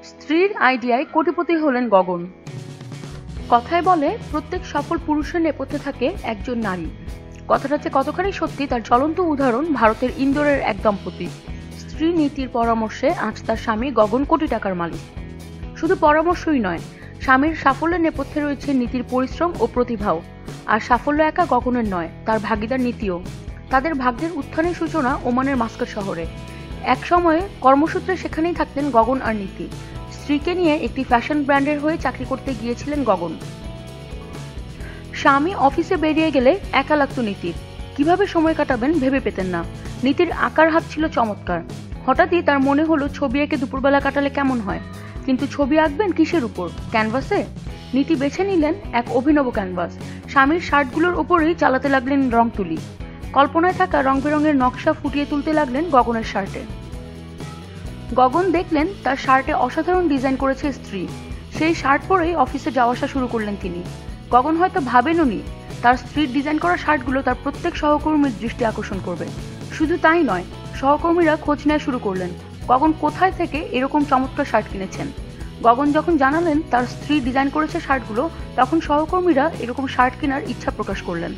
স্ত্রীর আইডিয়ায় কোটিপতি হলেন গগন। কথায় বলে প্রত্যেক সফল পুরুষের নেপথ্যে থাকে একজন নারী। কথাটা যে কতখানি সত্যি তার জ্বলন্ত উদাহরণ ভারতের ইন্দোরের এক দম্পতি। স্ত্রী নীতির পরামর্শে আজ তার স্বামী গগন কোটি টাকার মালিক। শুধু পরামর্শই নয়, স্বামীর সাফল্যের নেপথ্যে রয়েছে নীতির পরিশ্রম ও প্রতিভাও। আর সাফল্য একা গগনের নয়, তার ভাগিদার নীতিও। তাদের ভাগ্যের উত্থানের সূচনা ওমানের মাস্কাট শহরে। এক সময়ে কর্মসূত্রে সেখানেই থাকতেন গগন আর নীতি। স্ত্রীকে নিয়ে একটি ফ্যাশন ব্র্যান্ডের হয়ে চাকরি করতে গিয়েছিলেন গগন। স্বামী অফিসে বেরিয়ে গেলে একা লাগতো নীতির। কিভাবে সময় কাটাবেন ভেবে পেতেন না। নীতির আঁকার হাত ছিল চমৎকার। হঠাৎই তার মনে হলো ছবি এঁকে দুপুরবেলা কাটালে কেমন হয়। কিন্তু ছবি আঁকবেন কিসের উপর? ক্যানভাসে? নীতি বেছে নিলেন এক অভিনব ক্যানভাস। স্বামীর শার্টগুলোর উপরেই চালাতে লাগলেন রং তুলি। কল্পনায় থাকা রং বেরঙের নকশা ফুটিয়ে তুলতে লাগলেন গগনের শার্টে। গগন দেখলেন তার শার্টে অসাধারণ ডিজাইন করেছে স্ত্রী। সেই শার্ট পরেই অফিসে যাওয়া আসা শুরু করলেন তিনি। গগন হয়তো ভাবেনওনি তার স্ত্রীর ডিজাইন করা শার্টগুলো তার প্রত্যেক সহকর্মীর দৃষ্টি আকর্ষণ করবে। শুধু তাই নয়, সহকর্মীরা খোঁজ নেওয়া শুরু করলেন গগন কোথায় থেকে এরকম চমৎকার শার্ট কিনেছেন। গগন যখন জানালেন তার স্ত্রী ডিজাইন করেছে শার্টগুলো, তখন সহকর্মীরা এরকম শার্ট কেনার ইচ্ছা প্রকাশ করলেন।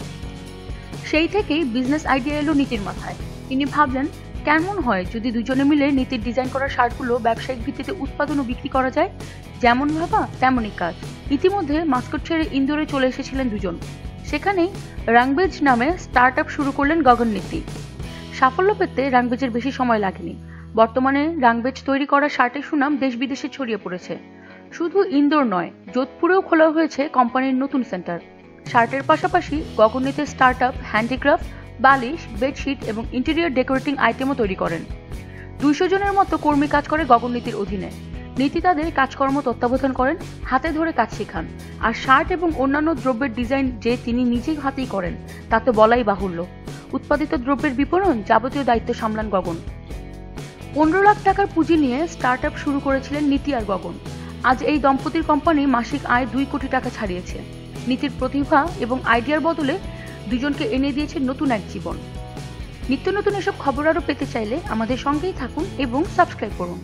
সেই থেকেই বিজনেস আইডিয়া এলো নীতির মাথায়। তিনি ভাবলেন, কেমন হয় যদি দুজনে মিলে নীতির ডিজাইন করা শার্টগুলো ব্যবসায়িক ভিত্তিতে উৎপাদন ও বিক্রি করা যায়। যেমন ভাবা তেমনই কাজ। ইতিমধ্যে মাস্কট ছেড়ে ইন্দোরে চলে এসেছিলেন দুজন। সেখানেই রাংবেজ নামে স্টার্ট আপ শুরু করলেন গগন নীতি। সাফল্য পেতে রাংবেজের বেশি সময় লাগেনি। বর্তমানে রাংবেজ তৈরি করা শার্টের সুনাম দেশ বিদেশে ছড়িয়ে পড়েছে। শুধু ইন্দোর নয়, যোধপুরেও খোলা হয়েছে কোম্পানির নতুন সেন্টার। শার্টের পাশাপাশি গগন নীতির স্টার্ট আপ হ্যান্ডিক্রাফট, বালিশ, বেডশিট এবং ইন্টেরিয়র ডেকোরেটিং আইটেমও তৈরি করেন। 200 জনের মতো কর্মী কাজ করে গগন নীতির অধীনে। নীতি তাদের কাজকর্ম তত্ত্বাবধান করেন, হাতে ধরে কাজ শেখান। আর শার্ট এবং অন্যান্য দ্রব্যের ডিজাইন যে তিনি নিজেই হাতেই করেন, তা তো বলাই বাহুল্য। উৎপাদিত দ্রব্যের বিপণন যাবতীয় দায়িত্ব সামলান গগন। 15 লাখ টাকার পুঁজি নিয়ে স্টার্ট আপ শুরু করেছিলেন নীতি আর গগন। আজ এই দম্পতির কোম্পানি মাসিক আয় 2 কোটি টাকা ছাড়িয়েছে। নীতির প্রতিভা এবং আইডিয়ার বদলে দুজনকে এনে দিয়েছে নতুন এক জীবন। নিত্য নতুন এসব খবর আরও পেতে চাইলে আমাদের সঙ্গেই থাকুন এবং সাবস্ক্রাইব করুন।